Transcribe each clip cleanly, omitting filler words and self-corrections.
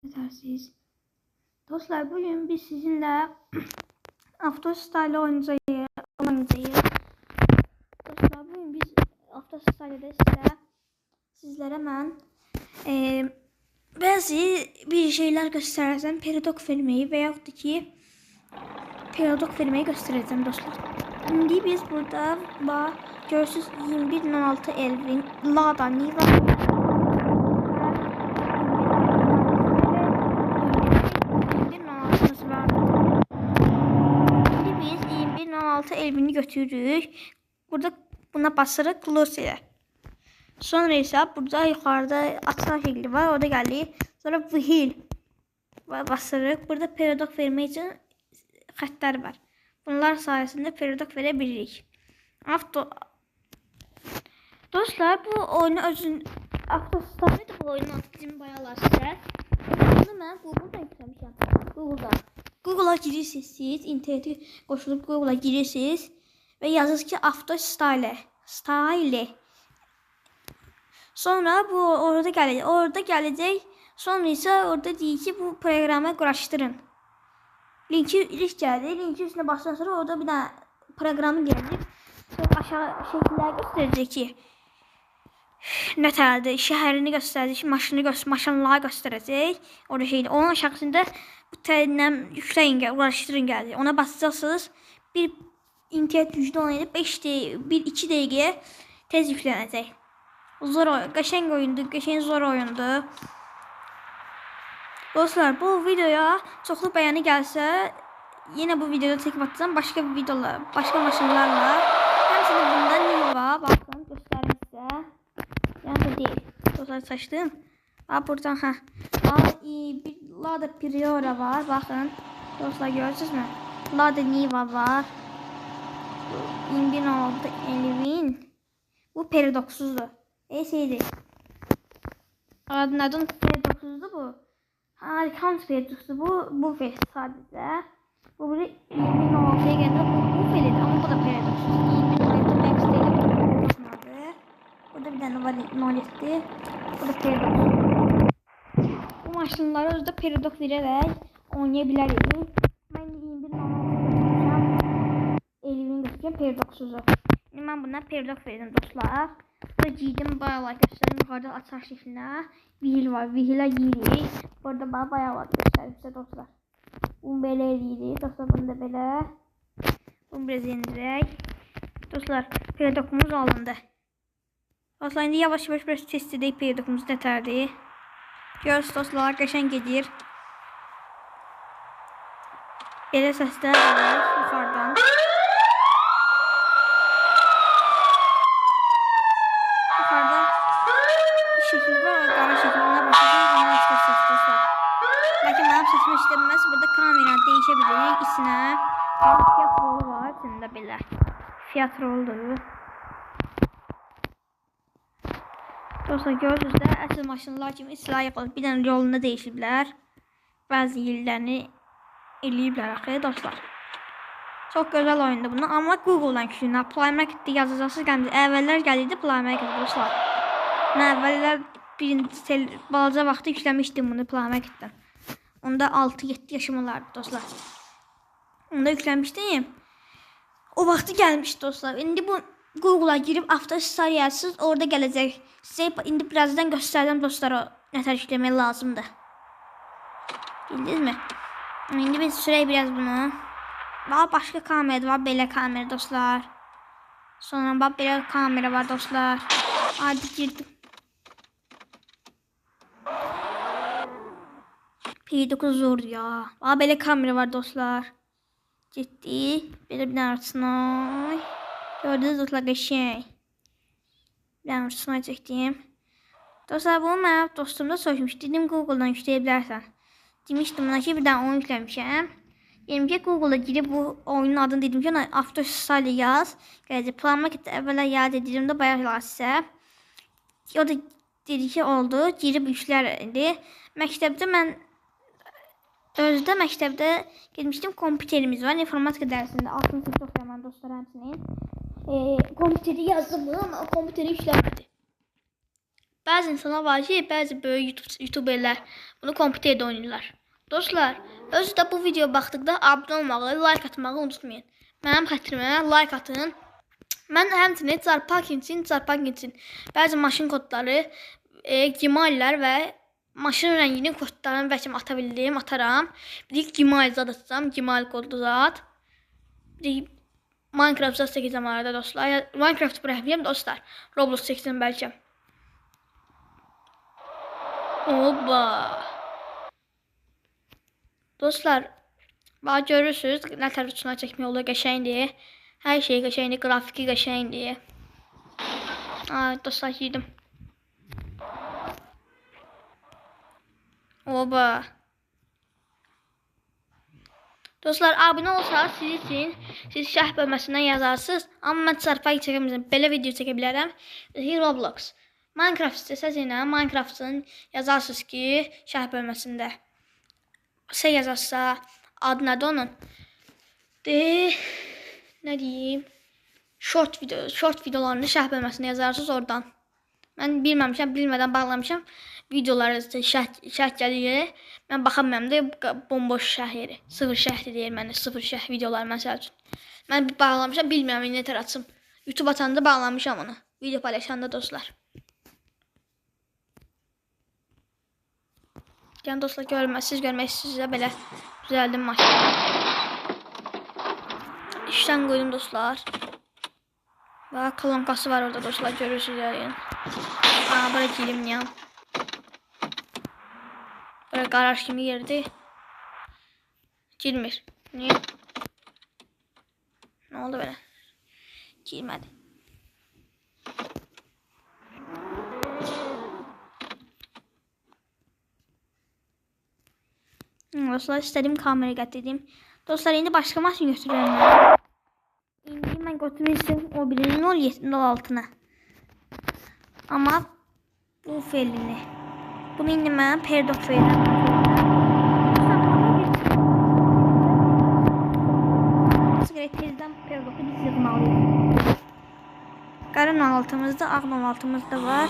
Yetersiz. Dostlar, bugün biz sizinle Autostyle oynayacağız. Dostlar, bugün biz Autostyle'da sizlere ben bazı bir şeyler göstereceğim. Periodok vermeyi veyahut da ki periodok vermeyi göstereceğim dostlar. Şimdi biz burada görürsünüz 21.16 Elvin Lada Niva Elvini götürürük. Burada buna basırıq Glossy'e. Sonra ise burada yukarıda açılan şekli var. Orada geldi. Sonra Wheel basırıq. Burada periodok vermək için xətlər var. Bunlar sayesinde periodok verebilirik. Dostlar, bu oyunu Autostyle'da bu oyunu bizim bayalar sizə. Bunu mən Google'dan yükləmişəm. Google'a girirsiniz siz, internete koşulup Google'a girirsiniz ve yazırsınız ki Autostyle. Sonra bu orada gelecek. Sonra ise orada deyir ki bu programı quraşdırın. Link geldi. Linkin üstüne bastıktan sonra orada bir tane programı gelecek. Sonra aşağı şekiller gösterecek ki nətərdir, şəhərini göstərəcək, maşınları göstərəcək. Orada şeydir. Onun aşağısında bu təlindən yükləyin, uğraşdırın gəldi. Ona basacaqsınız. Bir internet güclü oynayıb 1-2 dəqiqəyə tez yüklənəcək. Zor oyun, qəşəng oyundur, qəşəng zor oyundur. Dostlar, bu videoya çoxlu bəyəni gəlsə, yine bu videoda çəkib atacağım başqa bir videolar, başqa maşınlarla. Həmçinin bunda Niva, baxın, göstərim sizə. Yani değil. Dostlar, saçtım. Buradan bir Lada Priora var. Bakın. Dostlar, görürsünüz mü? Lada Niva var. 21.16 Elvin. Bu peridoksuzdu. Şeydi. Adın peridoksuzdu bu. Harikans peridoksuzdu bu. Bu sadece. Bu böyle 21.16'ya geldi. Bu feridi ama bu da peridoksuz. 21.16 Max değil. Burada bir tane var 07. Burada periodok. Bu maşınları özdə periodok verərək oynayabiliriz. Mən 21.16 Elvin götürürəm periodoksuzu. Şimdi mən buna periodok verdim dostlar. Burada giydim bayağı göstərim. Yukarıda açar şəklinə. Wheel var. Wheel'ə giyirik. Burada bayağı göstərim sizə dostlar. Bunu belə eləyirik. Dostlar, bunu da belə. Bunu biraz indirək. Dostlar, periyodokumuz alındı. Dostlar, indi yavaş test edək periyodokumuz nətərdir. Görürsünüz dostlar, qəşəng gedir. Belə səslər var yuxarıdan. Yuxarıda bir şəkil var, qara şəkil. Ona baxacaq, ona istərsiniz dostlar. Lakin mənim səsimi istəməz. Burada kamera değişə bilirik içinə. Fiyat rolu var içində belə. Fiyat roludur. Dostlar, görürsünüz də əsl maşınlar kimi silah yapılıb. Bir dənə yolunda değişiblər. Bəzi yerlərini eləyiblər axı dostlar. Çox gözəl oyundur bunu. Amma Google'dan küçüyün. Play Market'də yazacaqsınız. Əvvəllər gəlirdi Play Market dostlar. Mən əvvəllər balaca vaxtı yükləmişdim bunu Play Market'dən. Onda 6-7 yaşım olardı dostlar. Onda yükləmişdim. O vaxtı gəlmişdi dostlar. İndi bu Google'a girip Autostyle yazsınız, orada gelecek. Size indi birazdan göstereceğim dostlar o nətər yükləmək lazımdır. Bildiniz mi? İndi biz sürək biraz bunu. Başka kamera var, belə kamera dostlar. Sonra belə kamera var dostlar. Hadi girdim. P9 zordu ya. Belə kamera var dostlar. Ciddi. Belə bir arasına. Gördünüz dostlar, qəşəng. Ben uçsuna çəkdim. Dostlar, bunu mənim dostumda soruşmuş. Dedim Google'dan yükləyə bilərsən. Demişdim buna ki bir dənə oyun yükləmişəm. Dedim ki Google'a girib bu oyunun adını dedim ki ona Autostyle yaz. Gələcək. Play Market'də əvvələ yad edirdim də bayağı sizə. O da dedi ki oldu. Girib yüklərdi. Məktəbdə mən məktəbdə getmişdim. Kompüterimiz var. İnformatika dərsində 6-cı sinif oxuyan dostlar həmçinin. Kompüteri yazdım bunu ama kompüteri yüklenmedi. Bəzi insanlar var ki, bəzi böyük YouTuberlər bunu kompüterdə oynayırlar. Dostlar, özü də bu videoya baxdıqda abunə olmağı, like atmağı unutmayın. Mənim xətrimə like atın. Mən həmçinin Zarpark üçün bəzi maşın kodları, gimallər və maşın rənginin kodlarını bəlkə ata bildim, ataram. Bir gimal zad atacağam, gimal kodlu zad. Bir Minecraft zad çəkəcəm arada dostlar. Minecraft bırakmayacağım dostlar. Roblox çəkəcəm bəlkə. Oba. Dostlar, bax görürsünüz, nə tərəf uçuna çəkmək olur, qəşəngdir. Hər şey qəşəngdir, qrafiki qəşəngdir. Ay, dostlar, yedim. Oba. Dostlar, abunə olsanız siz üçün, siz şərh bölməsindən yazarsınız. Amma mən Zarpark çəkəməyəcəm, belə video çəkə bilərəm. Roblox. Minecraft istəsəz yenə Minecraft'ın yazarsınız ki, şərh bölməsində. Yazarsa adı nədir onun? Nə deyim? Short videolarını şərh bölməsində yazarsınız oradan. Mən bilməmişəm, bilmədən bağlamışam. Videoları şərh gəlir. Mən baxamıyorum da bomboş şərh yeri. Sıfır şərh deyir mənə, sıfır şərh videoları məsəl üçün. Mən bağlamışam, bilmirəm nə tər açım. YouTube atanda bağlamışam onu. Video paylaşanda dostlar. Yəni dostlar, siz görmək istəyirsiniz belə düzəldim maşını. İşdən qoydum dostlar. Və kolonkası var orada dostlar, görürsünüz yəni. Bura girimliyəm. Bura qaraj kimi yerdir. Girmir. Niyə? Nə oldu belə? Girmədi. Dostlar, istədiyim kamerayı gətirdim. Dostlar, indi başqa maşın götürürəm. İndi mən götürmüşüm o birinin 07-06-nı. Amma bu felini. Bunu indi mən Perdok verirəm. Tezdən Perdoku biz yığmalıyıq. Qara 06-mızda, ağ 06-mızda var.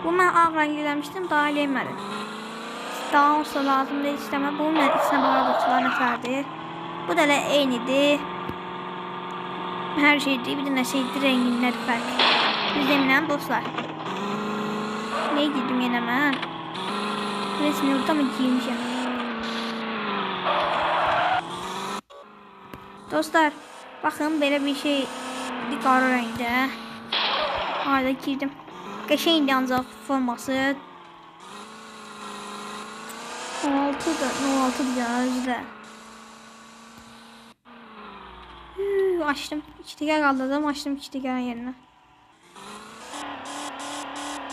Bu mən ağ rəng eləmişdim, daha eləyəmədim. Daha olsa lazım deyil istəmə. Bu mən içinə bağladıqçılar nətərdir. Bu da elə eynidir. Hər şeydir, bir də nəsəydir, rənginlər fərq. Biz demirəm dostlar. Nəyə girdim yenə mən? Resmi orada mı giymişəm? Dostlar, baxın belə bir şey qara rəngdə. Ayda girdim. Qəşəngdir ancaq forması. 16'dır ya özdə. Açdım. 2 təkər qaldırdım, açdım 2 təkərin yerinə.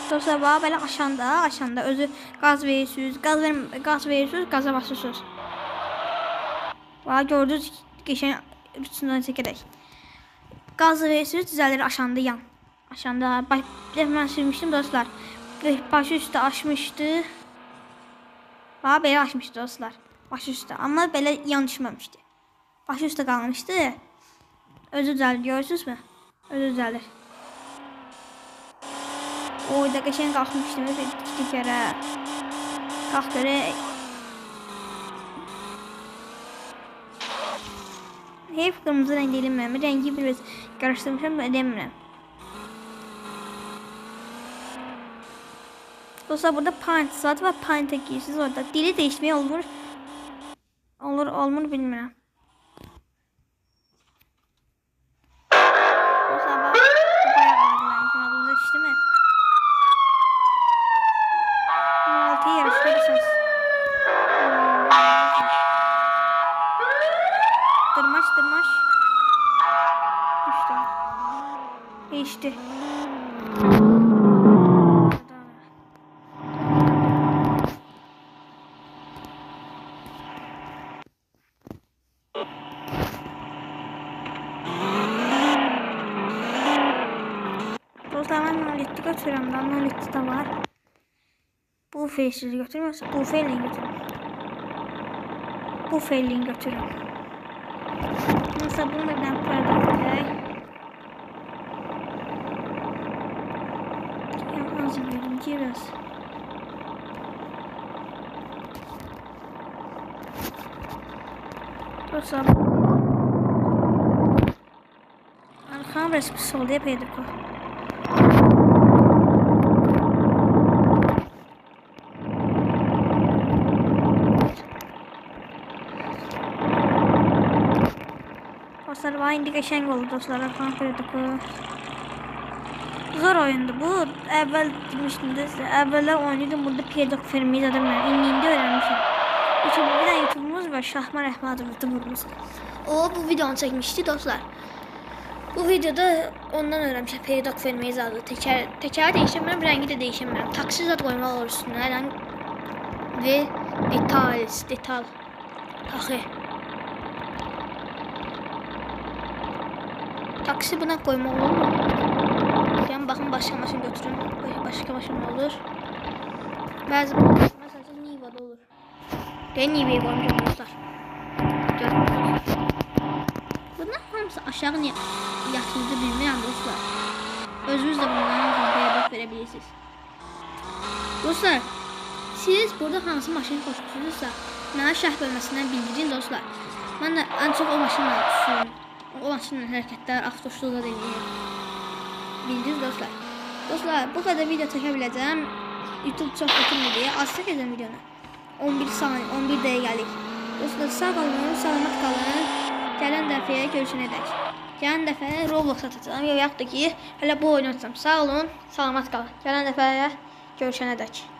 Dostlar, bax belə aşanda özü qaz verirsiniz, qaza basırsınız. Bax gördünüz, qəşəng rütündən çəkərək. Qaz verirsiniz, düzəlir aşanda yan. Aşanda mən sürmüşdüm dostlar. Başı üstə açmışdı. Bax belə açmışdı dostlar. Başı üstə. Amma belə yan düşməmişdi. Başı üstə qalmışdı. Özü düzəlir, görürsünüzmü? Özü düzəlir. Oyda qəşəng qalxmışdım bir kərə. Qalx görək. Hep qırmızı rəng eləmirəm. Rəngi biraz qarışdırmışam da eləmirəm. Dostlar, burada paint saat var. Paint'e giyirsiniz orada. Dili değişmeye olmur. Olmur bilmirəm. Dostlar, bak. Bu bayağı ağırlanmışım. Adımıza düştü mü? 16'ya yarıştırırsanız. Dırmaş. Düştü. Geçti. Dostlar, ben nolitli götürüyorum. Daha nolitli de var. Bu face'i götürmüyorsa bu failini götürürüm. Bu failini götürürüm. Mesela bunu da ben pardon. Nasıl gördüm ki biraz. Dostlar. Arkam resmi solda yapıyorduk o. Dostlar var indi geçen oldu dostlar. Arkam yapıyorduk o. Zor oyundu bu. Evvel demiştim de size. Evveller oynuyordum burada P90 filmi izledim ben. İndi öğrenmişim. Bir tane YouTube'umuz var. Şahmar Ehmadov YouTube'umuz. O bu videonu çekmişti dostlar. Bu videoda ondan öğrenmişim P90 filmi izledim. Teker değiştirmem, rengi de değiştirmem. Taksi zat koymalı olur üstüne. Ve detal. Taxi. Taksi buna koymalı olur mu? Yani bakın başka maşın götürün. Başka maşın olur. Bazı mesela Niva'da olur. Ben Niva'ya koymayacağım dostlar. Bunlar hamısı aşağı yatırdı bilmirəm dostlar. Özünüz de bunların kampaya bak verebilirsiniz. Dostlar, siz burada hansı maşını koşmuşsunuzsa mənə şərh bölməsindən bildirin dostlar. Mən də en çok o maşınla düşürüm. O maşınla hərəkətlər, avtoşluqda da eləyir. Bildiniz dostlar. Dostlar, bu kadar video çekebileceğim. YouTube çok ötürmedi diye az çekeceğim videonu. 11 saniye, 11 dəqiqəlik. Dostlar, sağ olun, salamat qalın. Gələn dəfəyə görüşənə dək. Gələn dəfəyə Roblox atacağım. Yox da ki, hələ bu oyunu atacağım. Sağ olun, salamat qalın. Gələn dəfəyə görüşənə dək.